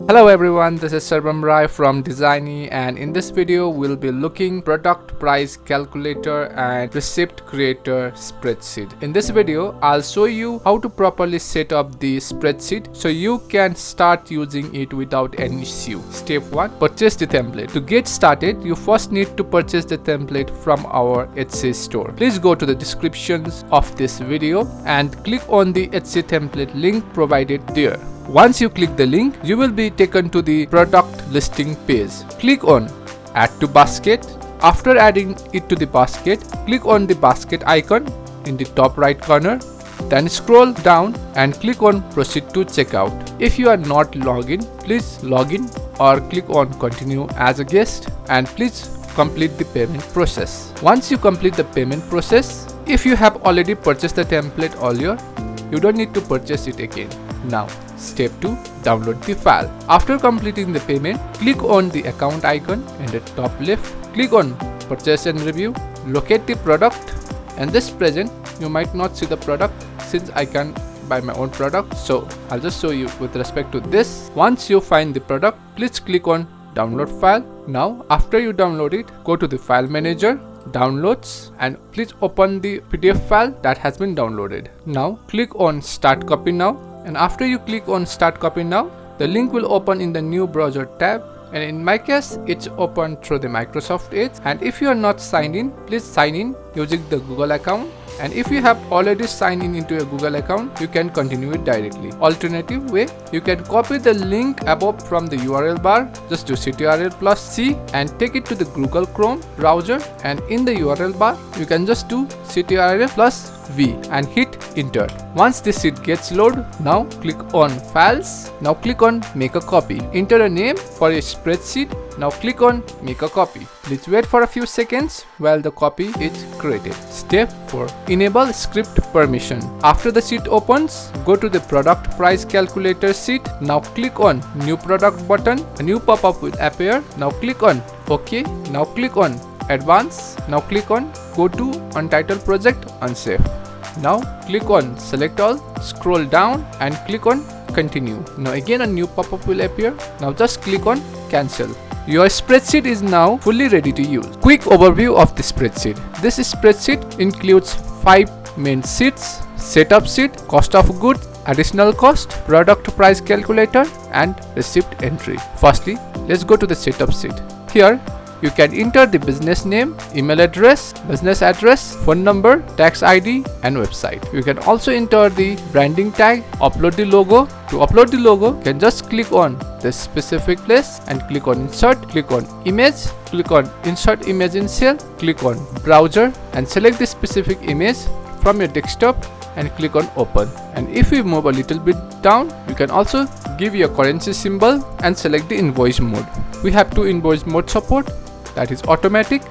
Hello everyone, this is Sarvam Rai from Designy, and in this video we'll be looking product price calculator and receipt creator spreadsheet. In this video I'll show you how to properly set up the spreadsheet so you can start using it without any issue. Step 1. Purchase the template. To get started, you first need to purchase the template from our Etsy store. Please go to the descriptions of this video and click on the Etsy template link provided there. Once you click the link, you will be taken to the product listing page. Click on Add to Basket. After adding it to the basket, click on the basket icon in the top right corner. Then scroll down and click on Proceed to Checkout. If you are not logged in, please log in or click on Continue as a guest and please complete the payment process. Once you complete the payment process, if you have already purchased the template earlier, you don't need to purchase it again. Now, step 2. Download the file. After completing the payment, click on the account icon in the top left. Click on Purchase and Review. Locate the product. And this present, you might not see the product since I can buy my own product. So, I'll just show you with respect to this. Once you find the product, please click on Download File. Now, after you download it, go to the File Manager, Downloads, and please open the PDF file that has been downloaded. Now click on Start Copy Now, and after you click on Start Copy Now, the link will open in the new browser tab, and in my case it's open through the Microsoft Edge. And if you are not signed in, please sign in using the Google account, and if you have already signed in into a Google account, you can continue it directly. Alternative way, you can copy the link above from the URL bar. Just do Ctrl+C and take it to the Google Chrome browser, and in the URL bar you can just do Ctrl+V and hit enter. Once this sheet gets loaded, now click on Files. Now click on Make a Copy. Enter a name for a spreadsheet. Now click on Make a Copy. Please wait for a few seconds while the copy is created. Step 4. Enable script permission. After the sheet opens, go to the product price calculator sheet. Now click on New Product button. A new pop-up will appear. Now click on OK. Now click on Advance. Now click on Go to Untitled Project Unsafe. Now click on Select All. Scroll down and click on Continue. Now again a new pop-up will appear. Now just click on Cancel. Your spreadsheet is now fully ready to use. Quick overview of the spreadsheet. This spreadsheet includes 5 main sheets: setup sheet, cost of goods, additional cost, product price calculator, and receipt entry. Firstly, let's go to the setup sheet. Here, you can enter the business name, email address, business address, phone number, tax ID, and website. You can also enter the branding tag, upload the logo. To upload the logo, you can just click on the specific place and click on Insert, click on Image, click on Insert Image in Cell, click on Browser, and select the specific image from your desktop and click on Open. And if we move a little bit down, you can also give your currency symbol and select the invoice mode. We have 2 invoice mode support, that is automatic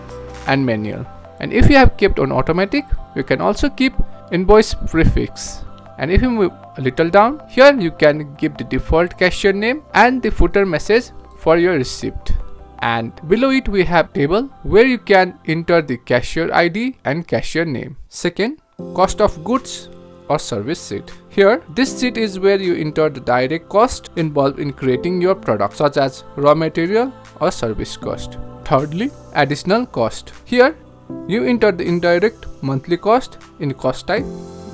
and manual. And if you have kept on automatic, you can also keep invoice prefix. And if you move a little down, here you can give the default cashier name and the footer message for your receipt. And below it we have table where you can enter the cashier ID and cashier name. Second, cost of goods or service sheet. Here, this sheet is where you enter the direct cost involved in creating your product, such as raw material or service cost. Thirdly, additional cost. Here, you enter the indirect monthly cost in cost type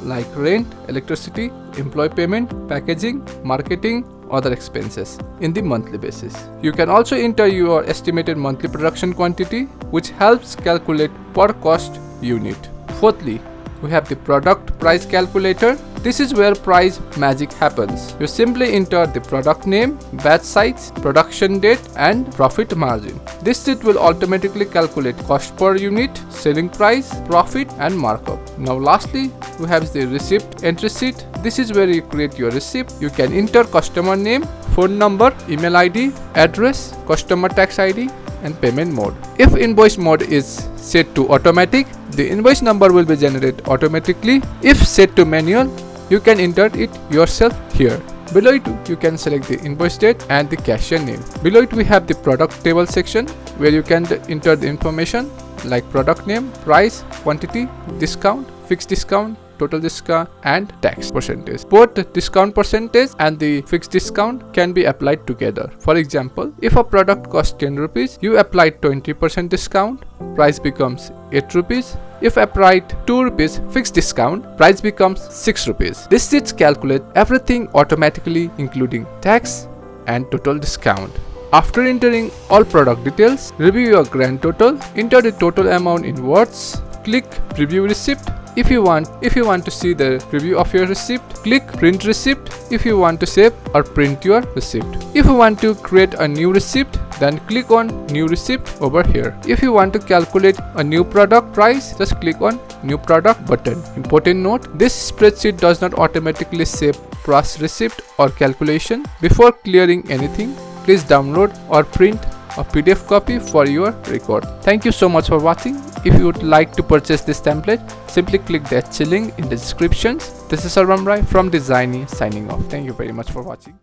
like rent, electricity, employee payment, packaging, marketing, other expenses in the monthly basis. You can also enter your estimated monthly production quantity, which helps calculate per cost unit. Fourthly, we have the product price calculator. This is where price magic happens. You simply enter the product name, batch size, production date, and profit margin. This sheet will automatically calculate cost per unit, selling price, profit, and markup. Now lastly, we have the receipt entry sheet. This is where you create your receipt. You can enter customer name, phone number, email ID, address, customer tax ID, and payment mode. If invoice mode is set to automatic, the invoice number will be generated automatically. If set to manual, you can enter it yourself here. Below it, you can select the invoice date and the cashier name. Below it, we have the product table section where you can enter the information like product name, price, quantity, discount, fixed discount, total discount, and tax percentage. Both the discount percentage and the fixed discount can be applied together. For example, if a product costs 10 rupees, you apply 20% discount, price becomes 8 rupees. If applied 2 rupees fixed discount, price becomes 6 rupees. This sheet calculates everything automatically, including tax and total discount. After entering all product details, review your grand total, enter the total amount in words, click preview receipt. If you want to see the preview of your receipt, click print receipt. If you want to save or print your receipt. If you want to create a new receipt, then click on new receipt over here. If you want to calculate a new product price, just click on new product button. Important note, this spreadsheet does not automatically save price receipt or calculation. Before clearing anything, please download or print a PDF copy for your record. Thank you so much for watching. If you would like to purchase this template, simply click the link in the descriptions. This is Sarvam Rai from Designy signing off. Thank you very much for watching.